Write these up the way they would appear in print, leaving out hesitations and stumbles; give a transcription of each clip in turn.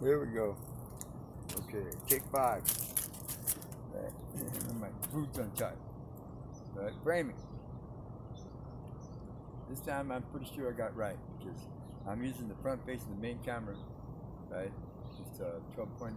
Here we go. Okay, take 5. Right. And my food's untied. Right, framing. This time I'm pretty sure I got right because I'm using the front face of the main camera, right? It's 12.3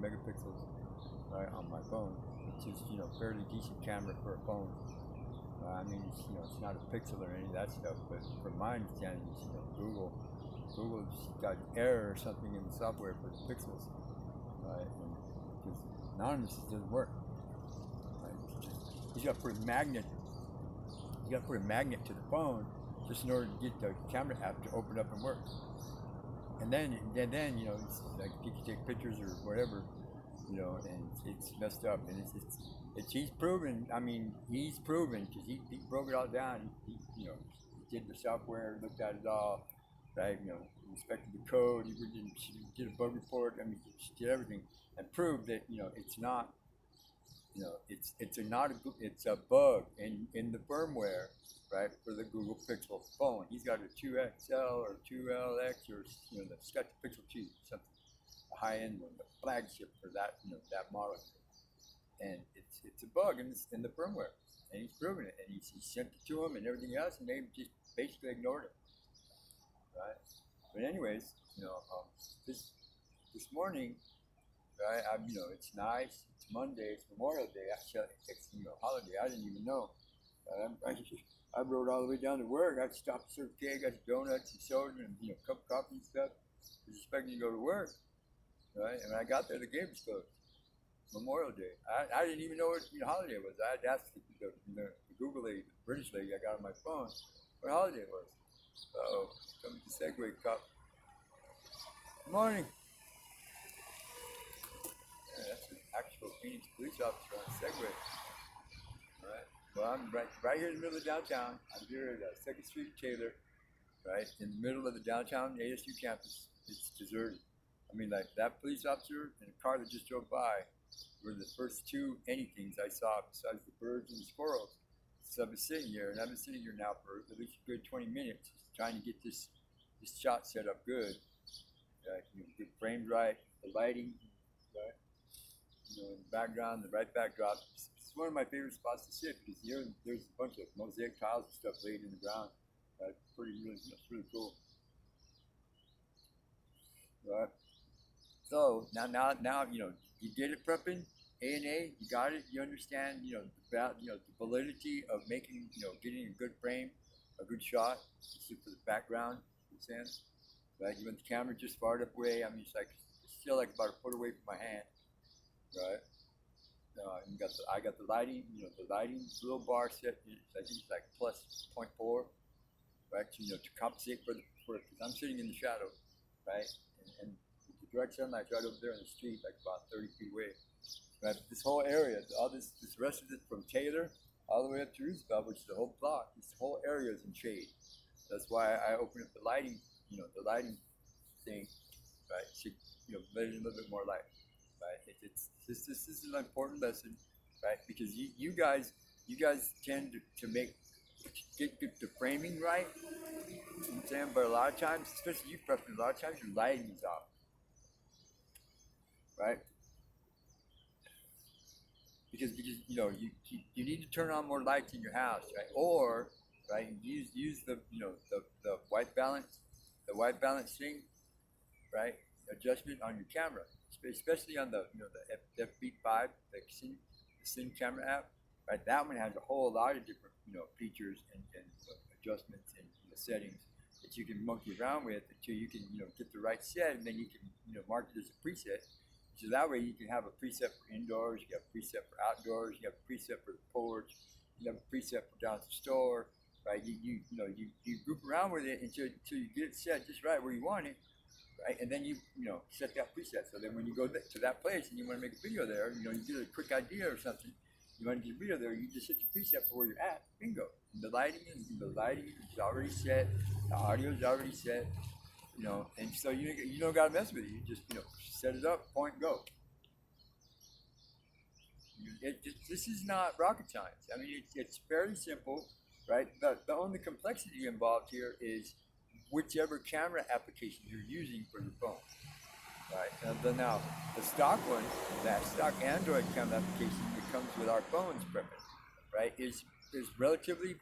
megapixels, right, on my phone, which is fairly decent camera for a phone. I mean, it's not a pixel or any of that stuff, but from my understanding, Google's got an error or something in the software for the pixels, right? Because anonymous doesn't work. Right? He's got to put a magnet. You got to put a magnet to the phone just in order to get the camera app to open up and work. And then it's like you can take pictures or whatever, and it's messed up. And he's proven. I mean, he's proven because he broke it all down. He did the software, looked at it all, right? Inspected the code. He did a bug report. I mean, he did everything and proved that it's not. It's a bug in the firmware, right, for the Google Pixel phone. He's got a 2XL or 2LX or that's got the Pixel 2, something, a high end one, the flagship for that model, and it's a bug in the firmware, and he's proven it, and he sent it to him and everything else, and they just basically ignored it, right? But anyways, this morning, right? It's nice. It's Monday. It's Memorial Day. Actually, it's holiday. I didn't even know. I rode all the way down to work. I stopped to serve cake, got some donuts and soda and cup of coffee and stuff. I was expecting to go to work, right? And when I got there, the game was closed. Memorial Day. I didn't even know what holiday it was. I had asked the Google lady, the British lady I got on my phone, what holiday it was. Oh, coming to Segway Cup. Good morning. Yeah, that's an actual Phoenix police officer on Segway. All right. Well, I'm right here in the middle of downtown. I'm here at 2nd Street Taylor, right in the middle of the downtown ASU campus. It's deserted. I mean, like that police officer and a car that just drove by were the first two anythings I saw besides the birds and the squirrels. So I've been sitting here, and I've been sitting here now for at least a good 20 minutes trying to get this shot set up good. Get framed right, the lighting, right? In the background, the right backdrop. It's one of my favorite spots to sit because here there's a bunch of mosaic tiles and stuff laid in the ground. It's really cool. Right. So now you get it prepping, A&A, you got it. You understand the validity of making getting a good frame, a good shot, for the background. You understand? Right. You want the camera just far enough away. I mean, it's still like about a foot away from my hand. Right. I got the lighting, the lighting little bar set. I think it's like plus +0.4, right? To compensate because I'm sitting in the shadow, right? And the direct sunlight's right over there in the street, like about 30 feet away. Right? This whole area, all this rest of it from Taylor all the way up to Roosevelt, which is the whole block. This whole area is in shade. That's why I opened up the lighting, the lighting thing, right? To let in a little bit more light. Right? This is an important lesson, right? Because you guys tend to get the framing right. You know what I'm saying? But a lot of times, especially you prepping, a lot of times your lighting is off, right? Because you need to turn on more lights in your house, right? Or right, use the white balance thing, right? Adjustment on your camera, especially on the FB5, the Sim camera app, right? That one has a whole lot of different features and adjustments and settings that you can monkey around with until you can get the right set, and then you can mark it as a preset. So that way you can have a preset for indoors, you have a preset for outdoors, you have a preset for the porch, you have a preset for down at the store, right? You group around with it until you get it set just right where you want it, right? And then you set that preset. So then when you go to that place and you want to make a video there, you get a quick idea or something, you want to get a video there, you just hit the preset for where you're at. Bingo. And the lighting is already set. The audio is already set. And so you don't gotta mess with it. You just set it up, point, go. This is not rocket science. I mean, it's fairly simple, right? The only complexity involved here is whichever camera application you're using for your phone. And then now, the stock one, that stock Android camera application that comes with our phones, right, is relatively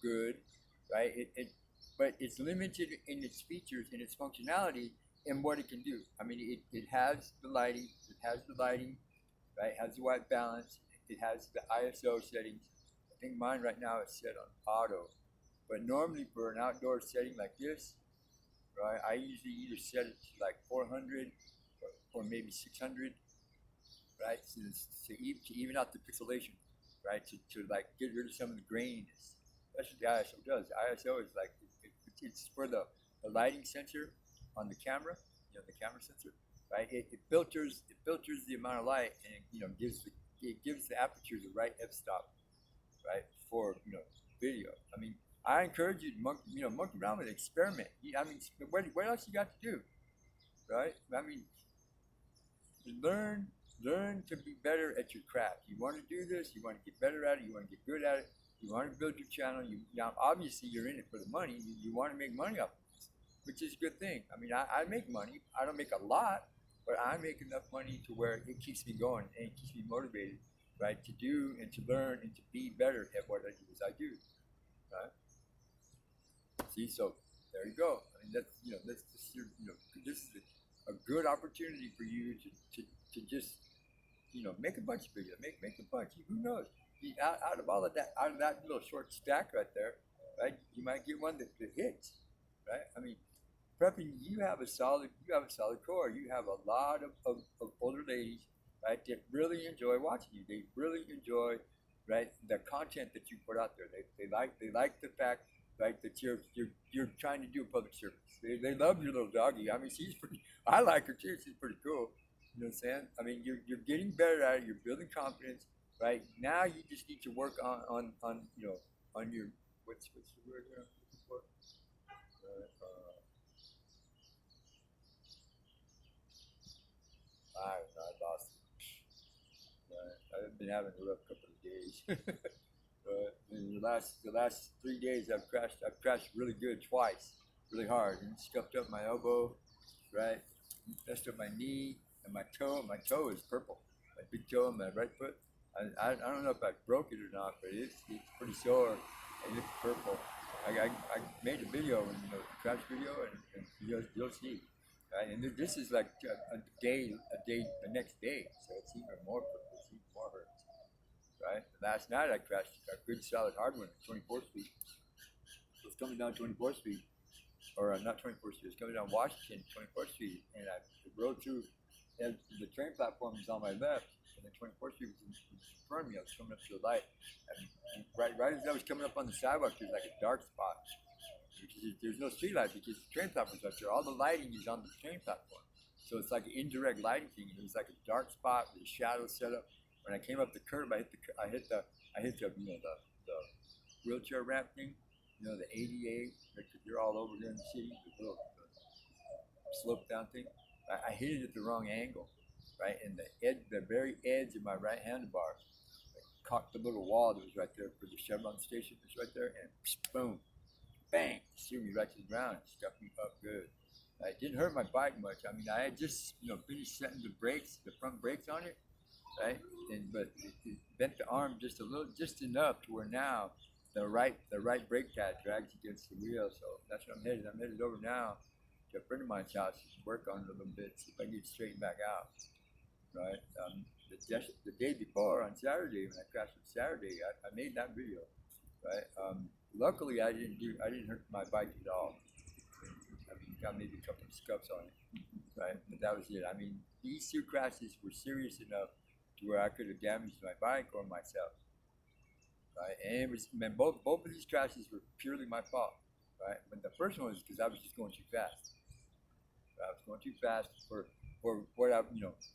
good, right? But it's limited in its features and its functionality and what it can do. I mean, it has the lighting, right? It has the white balance, it has the ISO settings. I think mine right now is set on auto, but normally for an outdoor setting like this, right, I usually either set it to like 400 or maybe 600, right, to even out the pixelation, right, to like get rid of some of the graininess. That's what the ISO does. The ISO is like it's for the lighting sensor on the camera, the camera sensor, right? It filters the amount of light and it gives the aperture the right f-stop, right, for video. I mean, I encourage you to monkey around with it, experiment. I mean, what else you got to do, right? I mean, learn learn to be better at your craft. You want to do this, you want to get better at it, you want to get good at it, you want to build your channel. Now obviously you're in it for the money. You want to make money off of this, which is a good thing. I mean, I make money. I don't make a lot, but I make enough money to where it keeps me going and it keeps me motivated, right, to do and to learn and to be better at what I do as I do, right? See, so there you go. I mean, that's just this is a good opportunity for you to just make a bunch of videos, make a bunch. Who knows? Out of all of that, out of that little short stack right there, right? You might get one that hits, right? I mean, prepping, you have a solid core. You have a lot of older ladies, right, that really enjoy watching you. They really enjoy, right, the content that you put out there. They like the fact, right, that you're trying to do a public service. They love your little doggy. I mean, she's pretty. I like her too. She's pretty cool. You know what I'm saying? I mean, you're getting better at it. You're building confidence, right? Now you just need to work on your what's the word here I'm looking for? I lost it. I've been having a rough couple of days. In the last 3 days, I've crashed really good twice, really hard, and scuffed up my elbow, right, messed up my knee and my toe. My toe is purple, my big toe on my right foot. I don't know if I broke it or not, but it's pretty sore and it's purple. I made a video, crash video, and you'll see. Right? And this is like the next day, so it's even more purple, it's even more hurt. Right? Last night I crashed a good solid hard one, 24th Street. I was coming down 24th Street, or not 24th Street. I was coming down Washington, 24th Street, and I rode through. And the train platform was on my left, and the 24th Street was in front of me. I was coming up to the light, and right as I was coming up on the sidewalk, there's like a dark spot because there's no street light because the train platform's up there. All the lighting is on the train platform, so it's like an indirect lighting thing. And it was like a dark spot with a shadow set up. When I came up the curb, I hit the wheelchair ramp thing, the ADA, because they're all over here in the city, the little slope down thing. I hit it at the wrong angle, right, and the very edge of my right handlebar caught the little wall that was right there for the Chevron station that's right there, and boom, bang, threw me right to the ground, stuck me up good. It didn't hurt my bike much. I mean, I had just finished setting the front brakes on it, right? But it bent the arm just enough to where now the right brake pad drags against the wheel. So that's what I'm headed. I'm headed over now to a friend of mine's house to work on it a little bit, see if I can get it straightened back out. Right? The day before on Saturday when I crashed on Saturday, I made that video. Right? Luckily I didn't hurt my bike at all. I mean, got maybe a couple of scuffs on it. Right? But that was it. I mean, these two crashes were serious enough to where I could have damaged my bike or myself, right? And both of these crashes were purely my fault, right? But the first one was because I was just going too fast. I was going too fast for what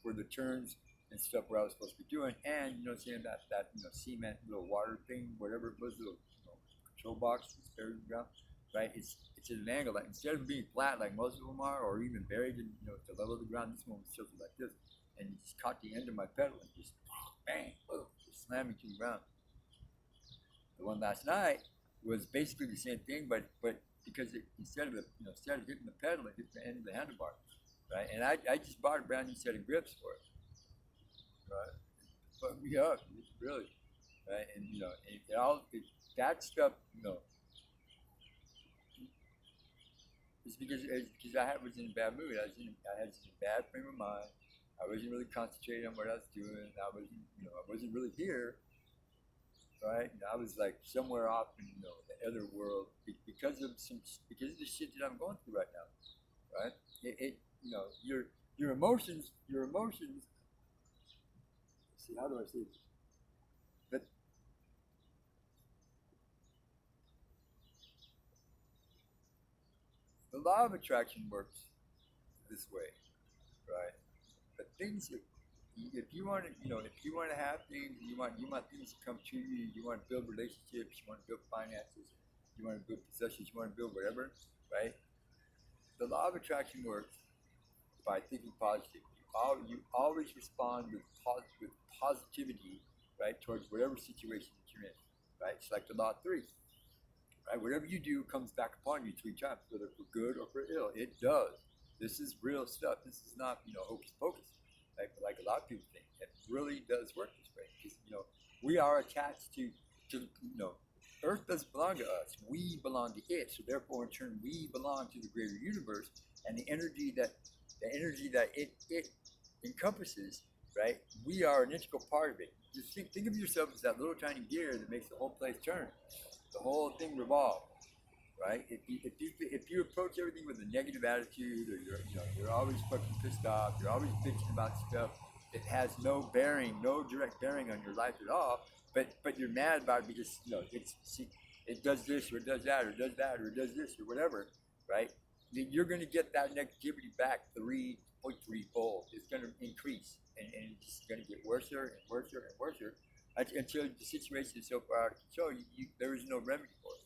for the turns and stuff where I was supposed to be doing, and saying that cement little water thing, whatever it was, little control box that's buried in the ground, right? It's at an angle, like instead of being flat like most of them are, or even buried in at the level of the ground, this one was tilted like this, and it just caught the end of my pedal and just bang, boom, just slammed me to the ground. The one last night was basically the same thing, but because instead of hitting the pedal, it hit the end of the handlebar, right? And I just bought a brand new set of grips for it, right? Fucked me up, really, right? And that stuff, it's because was in a bad mood. I had a bad frame of mind. I wasn't really concentrating on what I was doing. I wasn't really here, right? And I was like somewhere off in the other world because of the shit that I'm going through right now, right? Your emotions. See, how do I say this? But the law of attraction works this way, right? But if you want to, if you want to have things, you want things to come to you. You want to build relationships. You want to build finances. You want to build possessions. You want to build whatever, right? The law of attraction works by thinking positive. You always respond with positivity, right, towards whatever situation that you're in, right? It's like the law of three, right? Whatever you do comes back upon you 3 times, whether for good or for ill. It does. This is real stuff. This is not, hocus pocus, like a lot of people think. It really does work this way because we are attached to Earth doesn't belong to us. We belong to it. So therefore, in turn, we belong to the greater universe, and the energy that it encompasses, right? We are an integral part of it. Just think of yourself as that little tiny gear that makes the whole place turn, the whole thing revolve, right? If you approach everything with a negative attitude, or you're always fucking pissed off, you're always bitching about stuff that has no direct bearing on your life at all, but you're mad about it because it does this or it does that or it does that or it does this or whatever, right? You're going to get that negativity back 3.3 fold. It's going to increase, and it's just going to get worse and worse and worse until the situation is so far out of control. There is no remedy for it.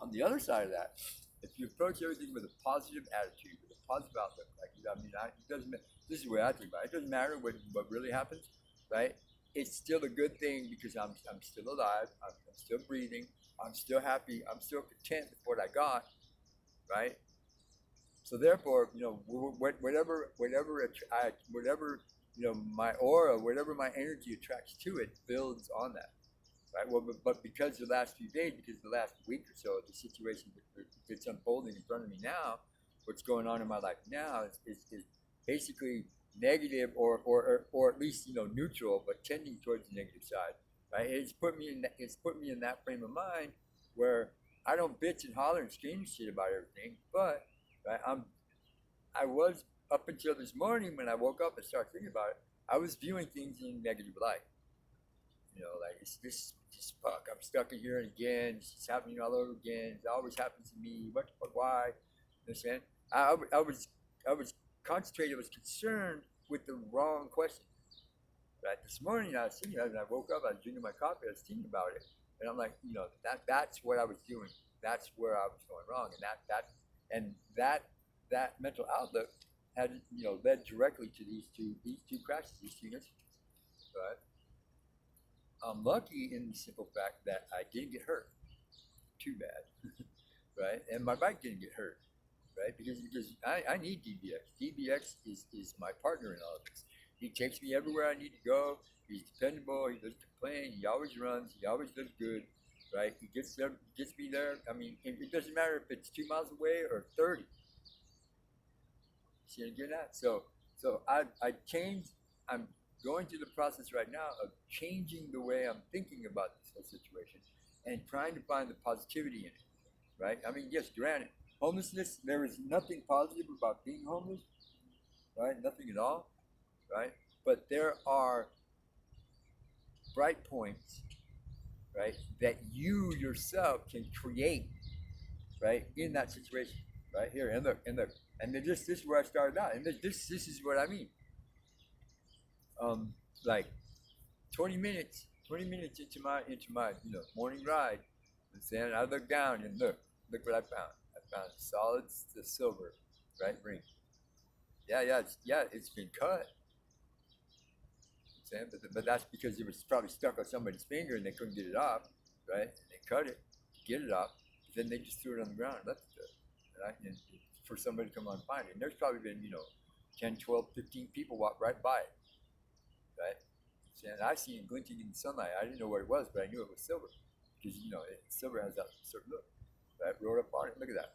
On the other side of that, if you approach everything with a positive attitude, with a positive outlook, it doesn't. This is the way I think about it. It doesn't matter what really happens, right? It's still a good thing because I'm still alive. I'm still breathing. I'm still happy. I'm still content with what I got, right? So therefore, my aura, whatever my energy attracts to it, builds on that, right? Well, but because the last few days, because the last week or so, the situation that's unfolding in front of me now, what's going on in my life now is basically negative or at least neutral, but tending towards the negative side, right? It's put me in that frame of mind where I don't bitch and holler and scream and shit about everything, but right, I was up until this morning when I woke up and started thinking about it. I was viewing things in a negative light. Like it's this just fuck. I'm stuck in here again. It's happening all over again. It always happens to me. What the fuck? Why? You know what I'm saying? I was concentrated. I was concerned with the wrong question. Right? This morning I was thinking. When I woke up, I was drinking my coffee. I was thinking about it, and I'm like, that's what I was doing. That's where I was going wrong, and that mental outlook had led directly to these two crashes, these two incidents. Right? I'm lucky in the simple fact that I didn't get hurt too bad, right? And my bike didn't get hurt, right? Because I need DBX. DBX is my partner in all of this. He takes me everywhere I need to go. He's dependable. He doesn't complain. He always runs. He always does good, right? He gets me there. I mean, it doesn't matter if it's 2 miles away or 30. See what I'm getting at? So I changed. I'm going through the process right now of changing the way I'm thinking about this whole situation and trying to find the positivity in it. Right? I mean, yes, granted, homelessness. There is nothing positive about being homeless. Right? Nothing at all. Right? But there are bright points. Right? That you yourself can create. Right? In that situation. Right here, and this is where I started out, and this is what I mean. Like 20 minutes into my morning ride, and then I look down and look what I found. I found a solid silver, right ring. It's been cut. But that's because it was probably stuck on somebody's finger and they couldn't get it off, right? And they cut it to get it off. Then they just threw it on the ground and left it there, right? And for somebody to come on and find it. And there's probably been, 10, 12, 15 people walk right by it, right? And I seen it glinting in the sunlight. I didn't know what it was, but I knew it was silver because, silver has that certain look. Right? Wrote up on it. Look at that.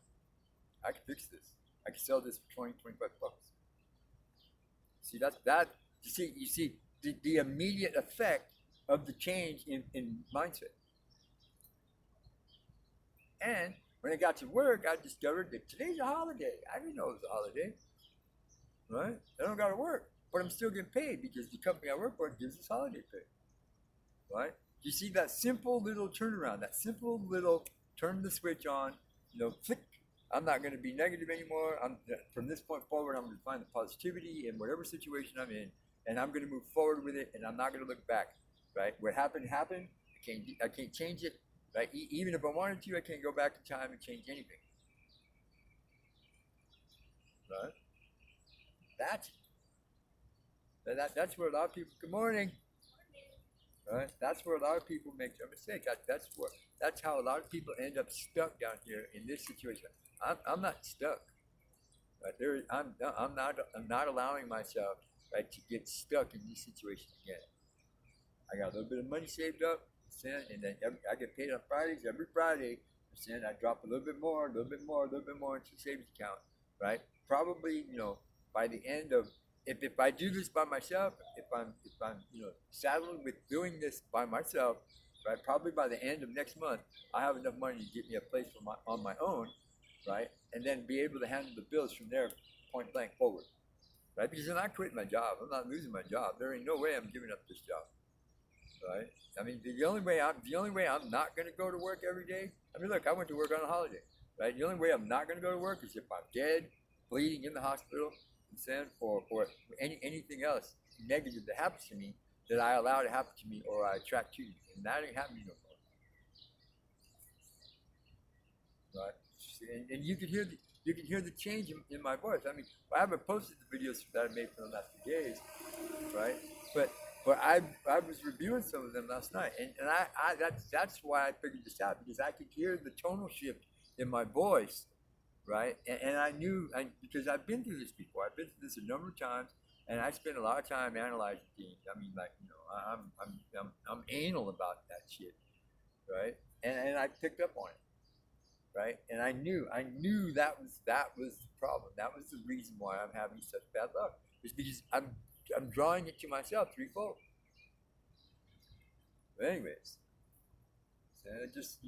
I can fix this. I can sell this for 20, 25 bucks. See, that. You see the immediate effect of the change in mindset. And when I got to work, I discovered that today's a holiday. I didn't know it was a holiday, right? I don't got to work, but I'm still getting paid because the company I work for gives us holiday pay, right? You see that simple little turnaround, that simple little turn the switch on, flick. I'm not going to be negative anymore. From this point forward, I'm going to find the positivity in whatever situation I'm in, and I'm going to move forward with it, and I'm not going to look back, right? What happened, happened. I can't change it, right? Even if I wanted to, I can't go back in time and change anything, right? That's where a lot of people. Good morning. Right? That's where a lot of people make a mistake. That's how a lot of people end up stuck down here in this situation. I'm not stuck. Right? I'm not allowing myself, right, to get stuck in this situation again. I got a little bit of money saved up, and then I get paid on Fridays. Every Friday, I drop a little bit more, a little bit more, a little bit more into the savings account. Right? Probably, by the end of if I do this by myself, if I'm saddled with doing this by myself, right, probably by the end of next month, I have enough money to get me a place on my own, right, and then be able to handle the bills from there, point blank forward, right? Because I'm not quitting my job, I'm not losing my job. There ain't no way I'm giving up this job, right? I mean, the only way I'm not going to go to work every day. I mean, look, I went to work on a holiday, right? The only way I'm not going to go to work is if I'm dead, bleeding in the hospital, or anything else negative that happens to me that I allow to happen to me or I attract to me, and that ain't happening no more, right? And you can hear the change in my voice. I mean, I haven't posted the videos that I made for the last few days, right? But I was reviewing some of them last night, and that's why I figured this out, because I could hear the tonal shift in my voice. Right, and I knew, because I've been through this before. I've been through this a number of times, and I spend a lot of time analyzing things. I mean, like, I'm anal about that shit, right? And I picked up on it, right? And I knew that was the problem. That was the reason why I'm having such bad luck. It's because I'm drawing it to myself threefold. But anyways, so just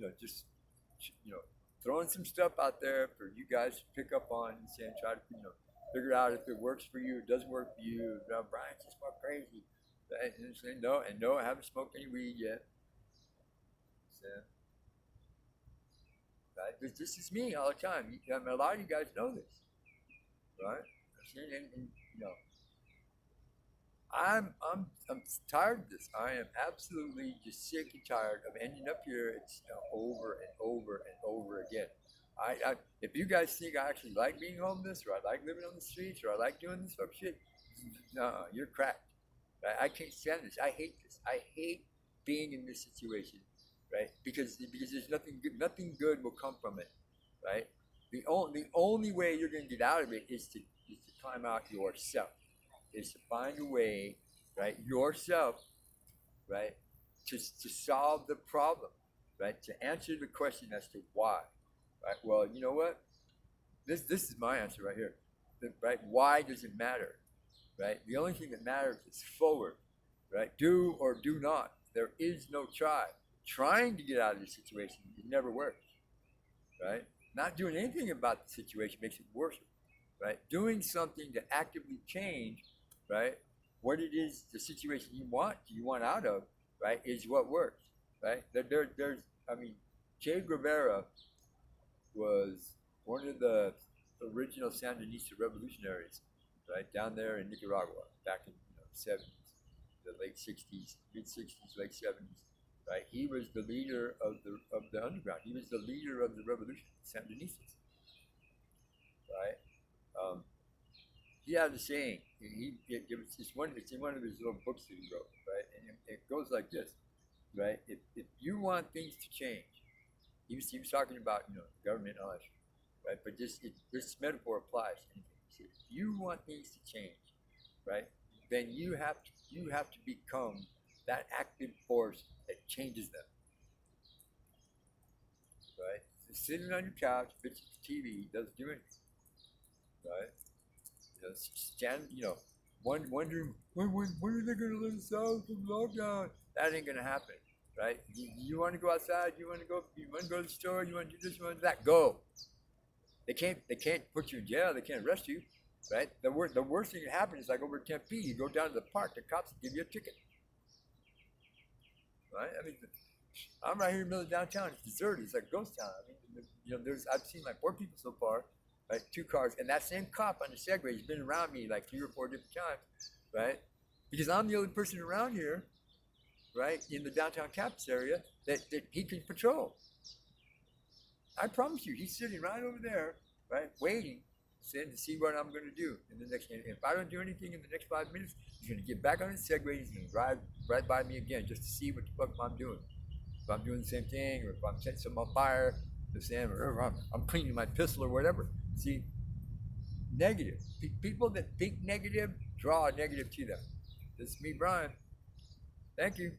throwing some stuff out there for you guys to pick up on and try to figure out if it works for you, it doesn't work for you. Brian's just more crazy. And say no, I haven't smoked any weed yet. So, right? This is me all the time. I mean, a lot of you guys know this, right? And I'm tired of this. I am absolutely just sick and tired of ending up here. It's over and over and over again. If you guys think I actually like being homeless, or I like living on the streets, or I like doing this fuck shit, no, you're cracked. Right? I can't stand this. I hate this. I hate being in this situation, right? Because there's nothing good will come from it, right? The only way you're going to get out of it is to climb out yourself. Is to find a way, right, yourself, right, to solve the problem, right, to answer the question as to why, right? Well, you know what? This is my answer right here, right? Why does it matter, right? The only thing that matters is forward, right? Do or do not. There is no try. Trying to get out of the situation, it never works, right? Not doing anything about the situation makes it worse, right? Doing something to actively change, right, what it is, the situation you want out of, right, is what works, right? I mean, Che Guevara was one of the original Sandinista revolutionaries, right, down there in Nicaragua back in the 70s, the late 60s, mid 60s, late 70s, right? He was the leader of the underground. He was the leader of the revolution, Sandinistas, right? He had a saying. It's in one of his little books that he wrote, right? And it goes like this, right? If you want things to change, he was talking about the government and all that. right? But this metaphor applies to anything. See, if you want things to change, right? Then you have to become that active force that changes them, right? So sitting on your couch, bitching the TV doesn't do anything, right? Stand, wondering when are they going to let us out from lockdown? That ain't going to happen, right? You want to go outside? You want to go to the store? You want to do this? You want to do that? Go. They can't put you in jail. They can't arrest you, right? The worst thing that happens is like over Tempe, you go down to the park, the cops give you a ticket, right? I mean, I'm right here in the middle of downtown. It's deserted. It's like a ghost town. I mean, I've seen like 4 people so far, right? 2 cars, and that same cop on the Segway has been around me like 3 or 4 different times, right? Because I'm the only person around here, right, in the downtown campus area that he can patrol. I promise you, he's sitting right over there, right, waiting, saying to see what I'm going to do in the next. And if I don't do anything in the next 5 minutes, he's going to get back on his Segway. He's going to drive right by me again just to see what the fuck I'm doing. If I'm doing the same thing, or if I'm setting something on fire, the same, or I'm cleaning my pistol or whatever. See, negative. People that think negative draw negative to them. This is me, Brian. Thank you.